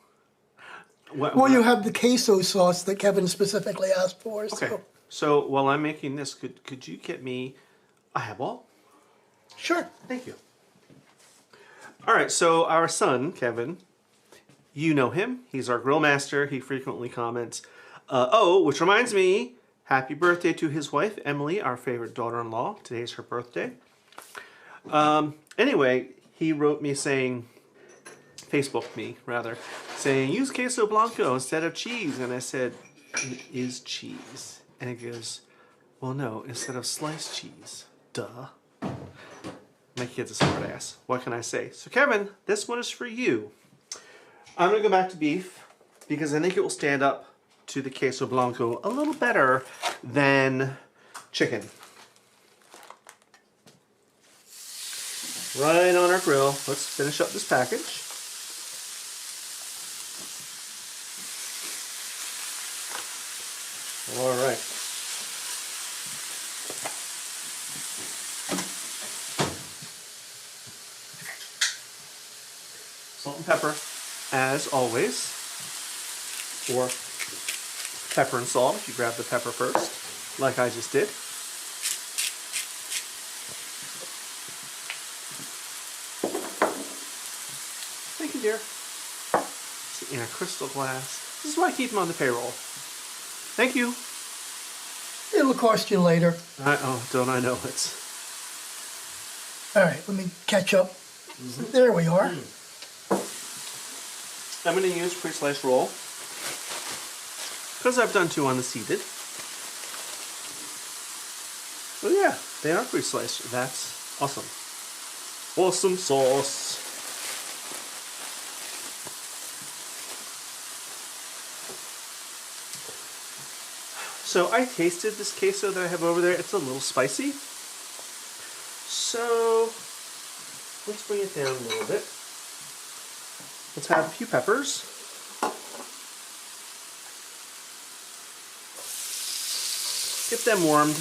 Well, you have the queso sauce that Kevin specifically asked for. So. Okay. So while I'm making this, could you get me a highball? Sure. Thank you. All right, so our son, Kevin, you know him. He's our grill master. He frequently comments. Oh, which reminds me, happy birthday to his wife, Emily, our favorite daughter-in-law. Today's her birthday. Anyway, he wrote me saying, Facebooked me, rather, saying, use queso blanco instead of cheese. And I said, it is cheese. And he goes, well, no, instead of sliced cheese. Duh. My kid's a smart ass. What can I say? So, Kevin, this one is for you. I'm going to go back to beef because I think it will stand up to the queso blanco a little better than chicken. Right on our grill. Let's finish up this package. All right. Salt and pepper, as always. Or pepper and salt if you grab the pepper first, like I just did. Thank you, dear. It's in a crystal glass. This is why I keep them on the payroll. Thank you. It'll cost you later. Oh, don't I know it? All right, let me catch up. There we are. I'm going to use pre-sliced roll because I've done two on the seeded. Oh yeah, they are pre-sliced. That's awesome. Awesome sauce. So I tasted this queso that I have over there. It's a little spicy. So let's bring it down a little bit. Let's have a few peppers. Get them warmed.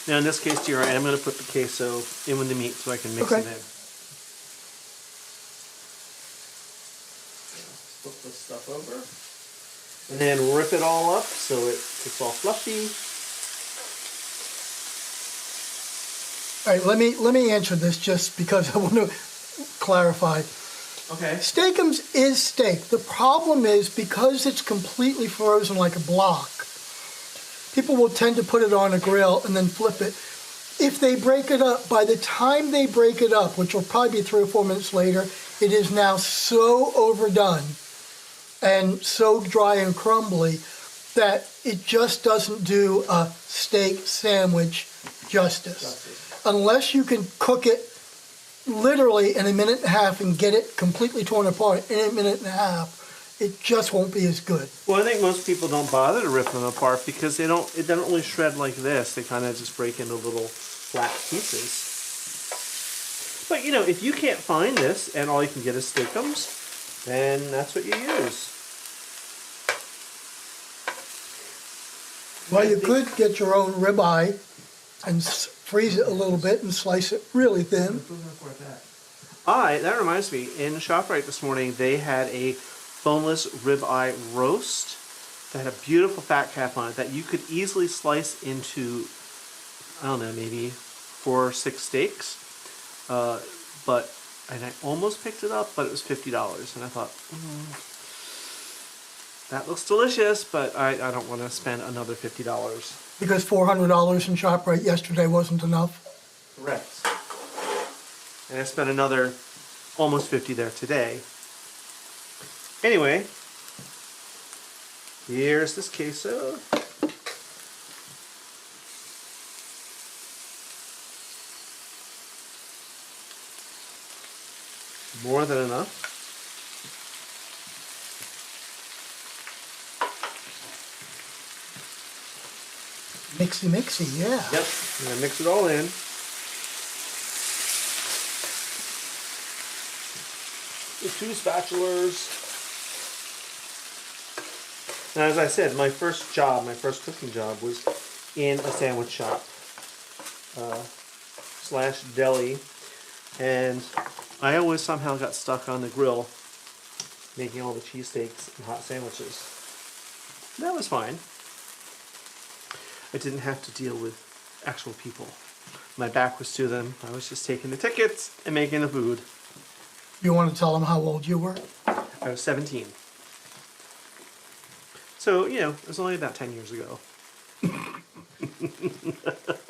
Now in this case, dear, I am going to put the queso in with the meat so I can mix it in. Flip this stuff over. And then rip it all up so it's all fluffy. All right, let me answer this just because I want to clarify. Okay. Steakums is steak. The problem is because it's completely frozen like a block, people will tend to put it on a grill and then flip it. If they break it up, by the time they break it up, which will probably be 3 or 4 minutes later, it is now so overdone and so dry and crumbly that it just doesn't do a steak sandwich justice. Unless you can cook it literally in a minute and a half and get it completely torn apart in a minute and a half, it just won't be as good. Well, I think most people don't bother to rip them apart because it doesn't really shred like this. They kind of just break into little flat pieces. But you know, if you can't find this and all you can get is steakums, then that's what you use. Well, you could get your own ribeye and freeze it a little bit and slice it really thin. That reminds me, in ShopRite this morning, they had a boneless ribeye roast that had a beautiful fat cap on it that you could easily slice into, I don't know, maybe 4 or 6 steaks. And I almost picked it up, but it was $50. And I thought, that looks delicious, but I don't want to spend another $50. Because $400 in ShopRite yesterday wasn't enough? Correct. And I spent another almost $50 there today. Anyway, here's this queso. More than enough. Mixy, mixy, yeah. Yep, I'm gonna mix it all in. With 2 spatulas. Now, as I said, my first cooking job was in a sandwich shop / deli, and I always somehow got stuck on the grill making all the cheesesteaks and hot sandwiches. That was fine. I didn't have to deal with actual people. My back was to them. I was just taking the tickets and making the food. You want to tell them how old you were? I was 17. So, you know, it was only about 10 years ago.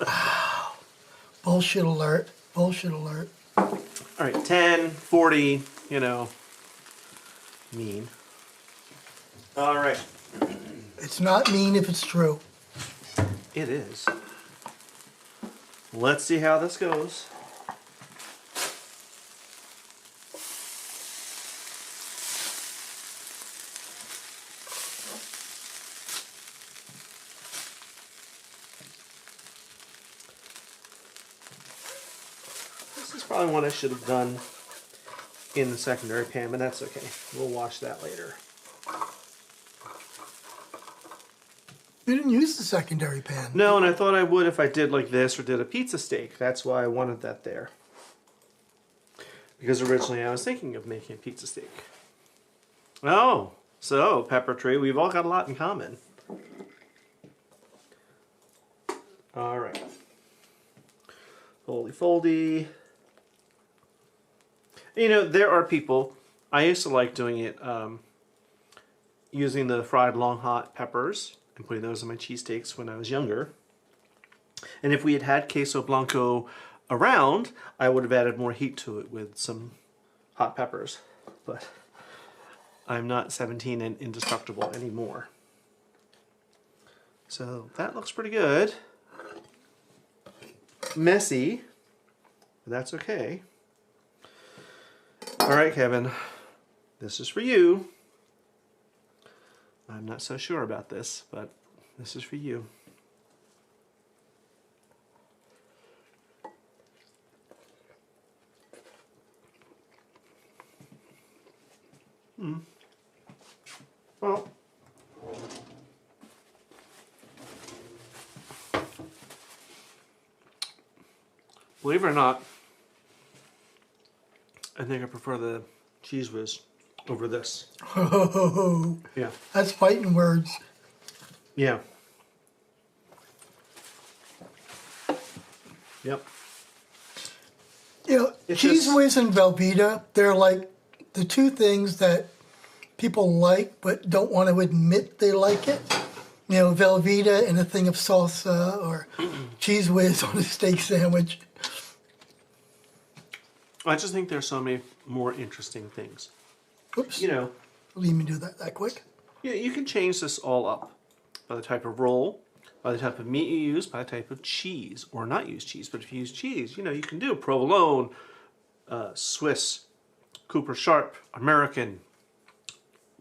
Wow. Bullshit alert. Bullshit alert. All right, 10, 40, you know, mean. All right. It's not mean if it's true. It is. Let's see how this goes. This is probably one I should have done in the secondary pan, but that's okay. We'll wash that later. You didn't use the secondary pan. No, and I thought I would if I did like this or did a pizza steak. That's why I wanted that there. Because originally I was thinking of making a pizza steak. Oh, so Pepper Tree, we've all got a lot in common. All right. Foldy, foldy. You know, there are people, I used to like doing it using the fried long hot peppers and putting those in my cheesesteaks when I was younger. And if we had had queso blanco around, I would have added more heat to it with some hot peppers. But I'm not 17 and indestructible anymore. So that looks pretty good. Messy, but that's okay. All right, Kevin, this is for you. I'm not so sure about this, but this is for you. Well, believe it or not, I think I prefer the Cheese Whiz over this. Oh, Yeah. that's fighting words. Yeah. Yep. You know, It's Cheese just- Whiz and Velveeta, they're like the two things that people like but don't want to admit they like it. You know, Velveeta in a thing of salsa or Cheese Whiz on a steak sandwich. I just think there's so many more interesting things. Oops. You know, Leave me do that quick. you can change this all up by the type of roll, by the type of meat you use, by the type of cheese, or not use cheese. But if you use cheese, you know, you can do provolone, Swiss, Cooper Sharp, American,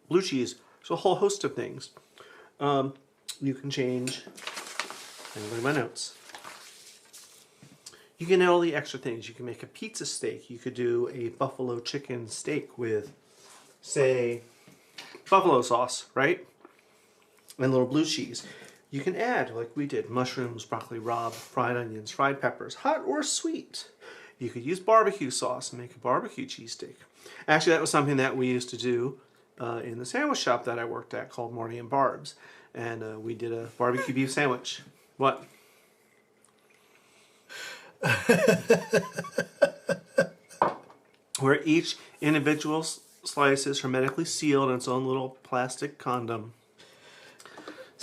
blue cheese. There's a whole host of things. You can change, and look at my notes. You can add all the extra things. You can make a pizza steak. You could do a buffalo chicken steak with, say, buffalo sauce, right? And a little blue cheese. You can add, like we did, mushrooms, broccoli rabe, fried onions, fried peppers, hot or sweet. You could use barbecue sauce and make a barbecue cheesesteak. Actually, that was something that we used to do in the sandwich shop that I worked at called Marty and Barb's. And we did a barbecue beef sandwich. What? Where each individual slice is hermetically sealed in its own little plastic condom.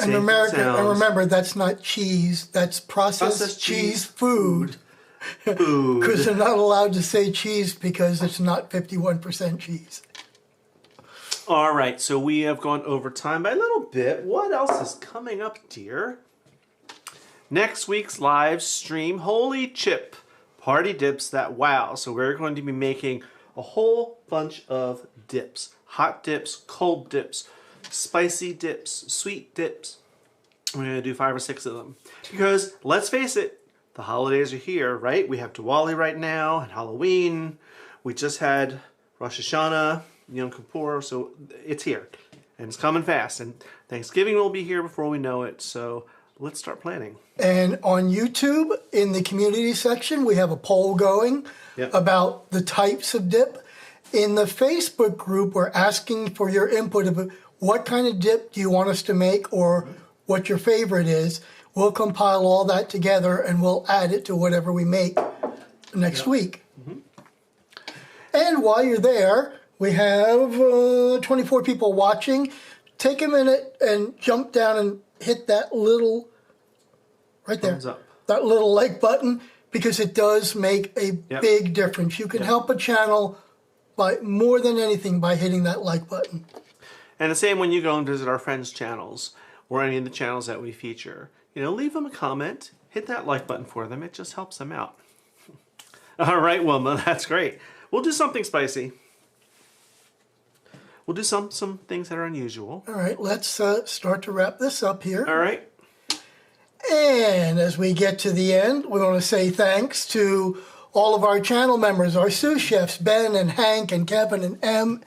And remember, that's not cheese. That's processed cheese food. Because they're not allowed to say cheese because it's not 51% cheese. All right, so we have gone over time by a little bit. What else is coming up, dear? Next week's live stream, Holy Chip Party Dips that wow. So we're going to be making a whole bunch of dips. Hot dips, cold dips, spicy dips, sweet dips. We're going to do 5 or 6 of them. Because, let's face it, the holidays are here, right? We have Diwali right now and Halloween. We just had Rosh Hashanah, Yom Kippur, so it's here. And it's coming fast. And Thanksgiving will be here before we know it. So let's start planning. And on YouTube, in the community section, we have a poll going about the types of dip. In the Facebook group, we're asking for your input of what kind of dip do you want us to make or what your favorite is. We'll compile all that together and we'll add it to whatever we make next week. And while you're there, we have 24 people watching. Take a minute and jump down and hit that little, right there, Thumbs up. that little like button, because it does make a big difference. You can help a channel by more than anything by hitting that like button. And the same when you go and visit our friends' channels or any of the channels that we feature. You know, leave them a comment, hit that like button for them. It just helps them out. All right, Wilma, that's great. We'll do something spicy. We'll do some things that are unusual. All right, let's start to wrap this up here. All right. And as we get to the end, we want to say thanks to all of our channel members, our sous chefs, Ben and Hank and Kevin and Em,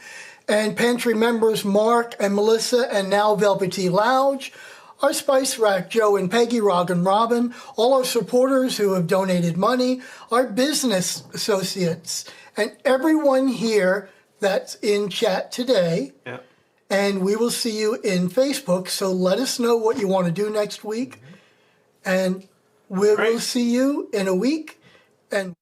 and pantry members Mark and Melissa and now Velvety Lounge, our Spice Rack, Joe and Peggy, Rog and Robin, all our supporters who have donated money, our business associates, and everyone here that's in chat today. Yeah. And we will see you in Facebook, so let us know what you want to do next week. And we will see you in a week. And